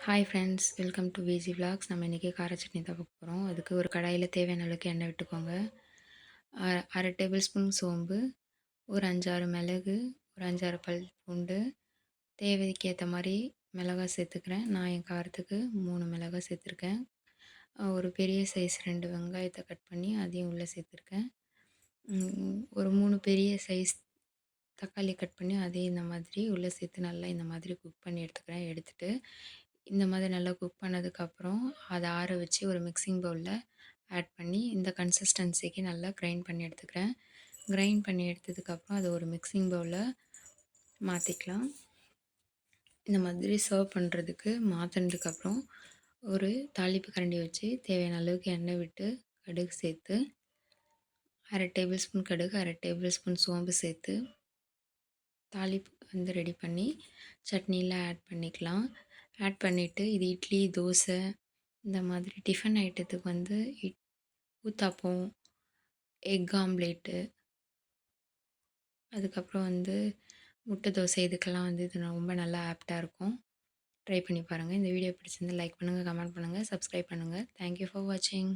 Hi friends, welcome to Viji vlogs. நம்ம இன்றைக்கி கார சட்னி தான் பார்க்க போகிறோம். அதுக்கு ஒரு கடாயில் தேவையான அளவுக்கு எண்ணெய் விட்டுக்கோங்க. அரை டேபிள் ஸ்பூன் சோம்பு, ஒரு 5-6 மிளகு, ஒரு 5-6 பல் பூண்டு, தேவைக்கு ஏற்ற மாதிரி மிளகாய் சேர்த்துக்கிறேன். நான் என் காரத்துக்கு 3 மிளகாய் சேர்த்துருக்கேன். ஒரு பெரிய சைஸ் 2 வெங்காயத்தை கட் பண்ணி அதையும் உள்ளே சேர்த்துருக்கேன். ஒரு 3 பெரிய சைஸ் தக்காளி கட் பண்ணி அதையும் இந்த மாதிரி உள்ளே சேர்த்து நல்லா இந்த மாதிரி குக் பண்ணி எடுத்துக்கிறேன். எடுத்துகிட்டு இந்த மாதிரி நல்லா குக் பண்ணதுக்கப்புறம் அதை ஆற வச்சு ஒரு மிக்சிங் பவுலில் ஆட் பண்ணி இந்த கன்சிஸ்டன்சிக்கு நல்லா கிரைண்ட் பண்ணி எடுத்துக்கிறேன். கிரைண்ட் பண்ணி எடுத்ததுக்கப்புறம் அதை ஒரு மிக்சிங் பவுலில் மாற்றிக்கலாம். இந்த மாதிரி சர்வ் பண்ணுறதுக்கு மாற்றினதுக்கப்புறம் ஒரு தாளிப்பு கரண்டி வச்சு தேவையான அளவுக்கு எண்ணெய் விட்டு கடுகு சேர்த்து அரை டேபிள் ஸ்பூன் கடுகு, அரை டேபிள் ஸ்பூன் சோம்பு சேர்த்து தாளிப்பு ரெடி பண்ணி சட்னியில் ஆட் பண்ணிக்கலாம். ஆட் பண்ணிவிட்டு இது இட்லி, தோசை இந்த மாதிரி டிஃபன் ஐட்டத்துக்கு ஊத்தாப்பம், எக் ஆம்லேட்டு, அதுக்கப்புறம் முட்டை தோசை இதுக்கெல்லாம் இது ரொம்ப நல்லா ஆப்டாக இருக்கும். ட்ரை பண்ணி பாருங்கள். இந்த வீடியோ பிடிச்சிருந்தால் லைக் பண்ணுங்கள், கமெண்ட் பண்ணுங்கள், சப்ஸ்கிரைப் பண்ணுங்கள். தேங்க்யூ ஃபார் வாட்சிங்.